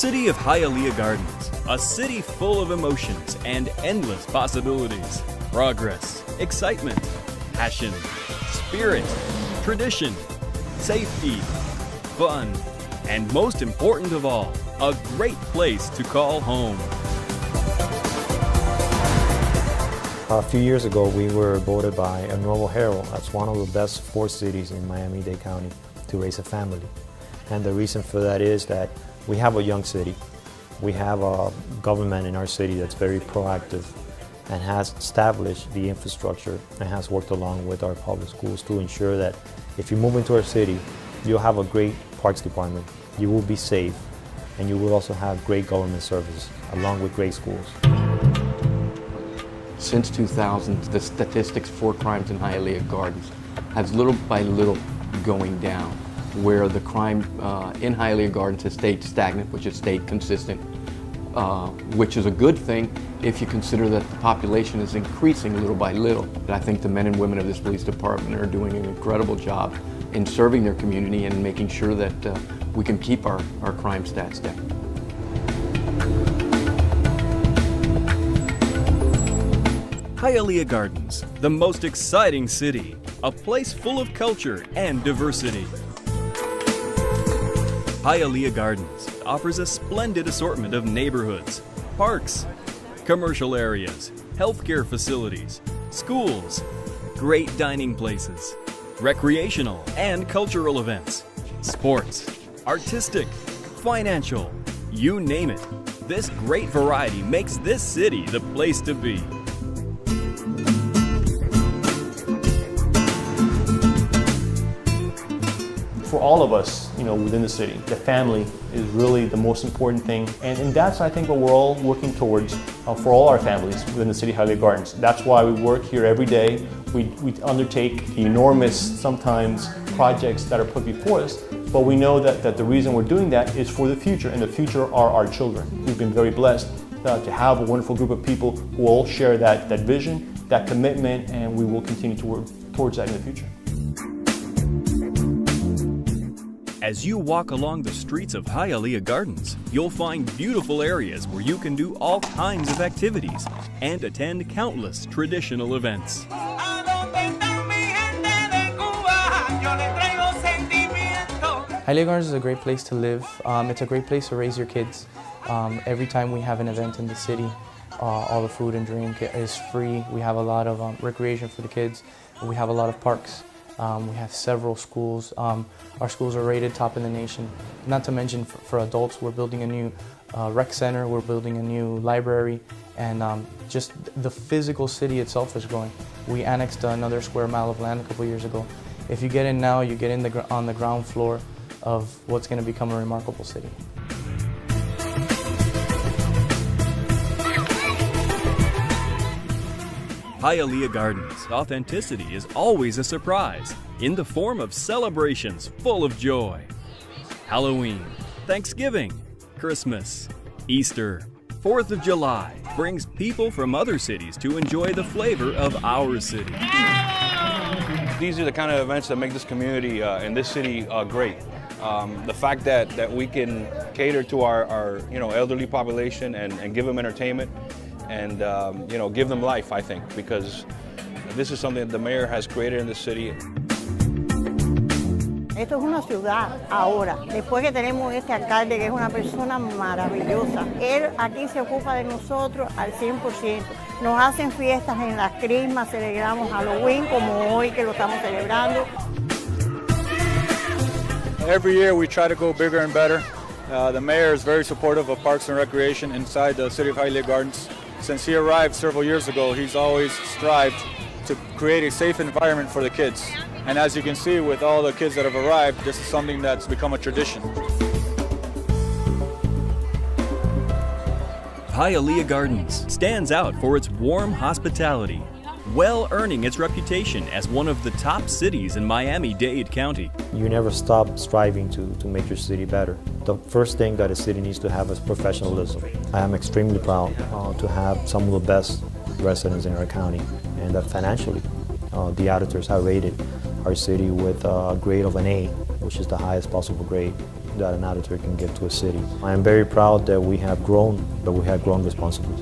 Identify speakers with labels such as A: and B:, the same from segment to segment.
A: city of Hialeah Gardens, a city full of emotions and endless possibilities. Progress, excitement, passion, spirit, tradition, safety, fun, and most important of all, a great place to call home.
B: A few years ago, we were voted by a Nuevo Herald as one of the best 4 cities in Miami-Dade County to raise a family. And the reason for that is that we have a young city. We have a government in our city that's very proactive and has established the infrastructure and has worked along with our public schools to ensure that if you move into our city, you'll have a great parks department, you will be safe, and you will also have great government services along with great schools.
C: Since 2000, the statistics for crimes in Hialeah Gardens has little by little going down, where the crime in Hialeah Gardens has stayed stagnant, which has stayed consistent, which is a good thing if you consider that the population is increasing little by little. And I think the men and women of this police department are doing an incredible job in serving their community and making sure that we can keep our crime stats down.
A: Hialeah Gardens, the most exciting city, a place full of culture and diversity. Hialeah Gardens offers a splendid assortment of neighborhoods, parks, commercial areas, healthcare facilities, schools, great dining places, recreational and cultural events, sports, artistic, financial, you name it. This great variety makes this city the place to be.
D: For all of us, within the city, the family is really the most important thing, and that's, I think, what we're all working towards for all our families within the city of Hialeah Gardens. That's why we work here every day. We undertake enormous, sometimes, projects that are put before us, but we know that the reason we're doing that is for the future, and the future are our children. We've been very blessed to have a wonderful group of people who all share that vision, that commitment, and we will continue to work towards that in the future.
A: As you walk along the streets of Hialeah Gardens, you'll find beautiful areas where you can do all kinds of activities and attend countless traditional events.
E: Hialeah Gardens is a great place to live. It's a great place to raise your kids. Every time we have an event in the city, all the food and drink is free. We have a lot of recreation for the kids. We have a lot of parks. We have several schools. Our schools are rated top in the nation. Not to mention for adults, we're building a new rec center, we're building a new library, and just the physical city itself is growing. We annexed another square mile of land a couple years ago. If you get in now, you get in on the ground floor of what's going to become a remarkable city.
A: Hialeah Gardens' authenticity is always a surprise in the form of celebrations full of joy. Halloween, Thanksgiving, Christmas, Easter, 4th of July brings people from other cities to enjoy the flavor of our city.
F: These are the kind of events that make this community and this city great. The fact that we can cater to our elderly population and give them entertainment and give them life, I think, because this is something that the mayor has created in the city.
G: Esto es una ciudad ahora, después que tenemos este alcalde que es una persona maravillosa. Él aquí se ocupa de nosotros al 100%. Nos hacen fiestas en las crismas, celebramos Halloween como hoy que lo estamos celebrando.
H: Every year we try to go bigger and better. The mayor is very supportive of parks and recreation inside the city of Hialeah Gardens. Since he arrived several years ago, he's always strived to create a safe environment for the kids. And as you can see with all the kids that have arrived, this is something that's become a tradition.
A: Hialeah Gardens stands out for its warm hospitality, well earning its reputation as one of the top cities in Miami-Dade County.
B: You never stop striving to make your city better. The first thing that a city needs to have is professionalism. I am extremely proud to have some of the best residents in our county, and that financially the auditors have rated our city with a grade of an A, which is the highest possible grade that an auditor can give to a city. I am very proud that we have grown, but we have grown responsibly.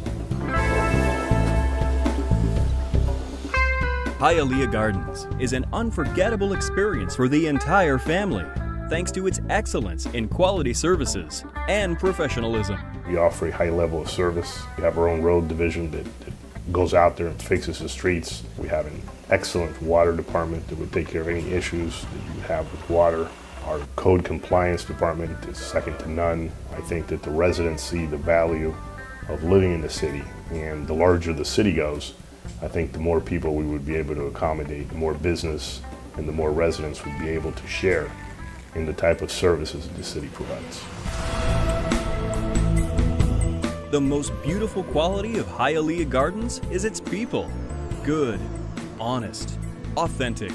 A: Hialeah Gardens is an unforgettable experience for the entire family, thanks to its excellence in quality services and professionalism.
I: We offer a high level of service. We have our own road division that goes out there and fixes the streets. We have an excellent water department that would take care of any issues that you have with water. Our code compliance department is second to none. I think that the residents see the value of living in the city, and the larger the city goes, I think the more people we would be able to accommodate, the more business and the more residents would be able to share in the type of services that the city provides.
A: The most beautiful quality of Hialeah Gardens is its people. Good, honest, authentic.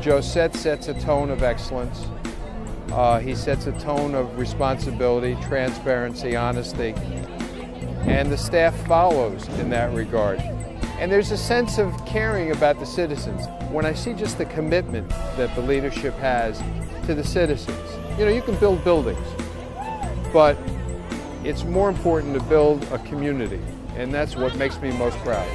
J: Josette sets a tone of excellence. He sets a tone of responsibility, transparency, honesty, and the staff follows in that regard. And there's a sense of caring about the citizens. When I see just the commitment that the leadership has to the citizens, you can build buildings, but it's more important to build a community, and that's what makes me most proud.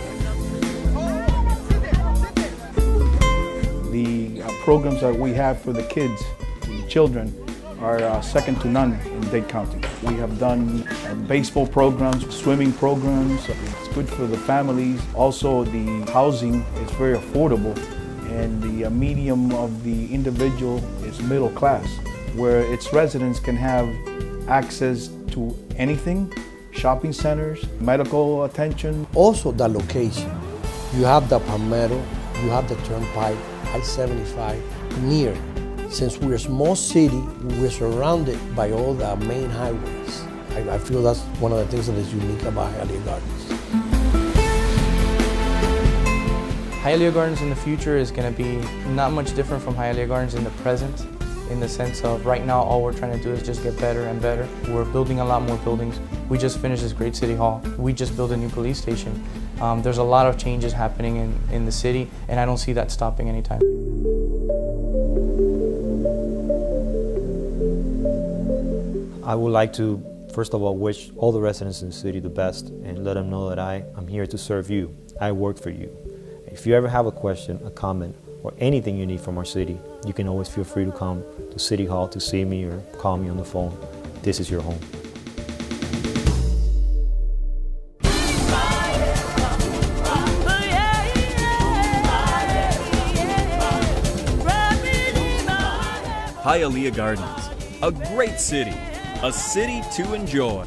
K: The programs that we have for the kids, the children, are second to none in Dade County. We have done baseball programs, swimming programs. It's good for the families. Also, the housing is very affordable, and the medium of the individual is middle class, where its residents can have access to anything, shopping centers, medical attention.
L: Also the location. You have the Palmetto, you have the Turnpike, I-75 near. Since we're a small city, we're surrounded by all the main highways. I feel that's one of the things that is unique about Hialeah Gardens.
E: Hialeah Gardens in the future is going to be not much different from Hialeah Gardens in the present, in the sense of right now all we're trying to do is just get better and better. We're building a lot more buildings. We just finished this great city hall. We just built a new police station. There's a lot of changes happening in the city, and I don't see that stopping anytime.
B: I would like to, first of all, wish all the residents in the city the best and let them know that I'm here to serve you. I work for you. If you ever have a question, a comment, or anything you need from our city, you can always feel free to come to City Hall to see me or call me on the phone. This is your home.
A: Hialeah Gardens, a great city, a city to enjoy.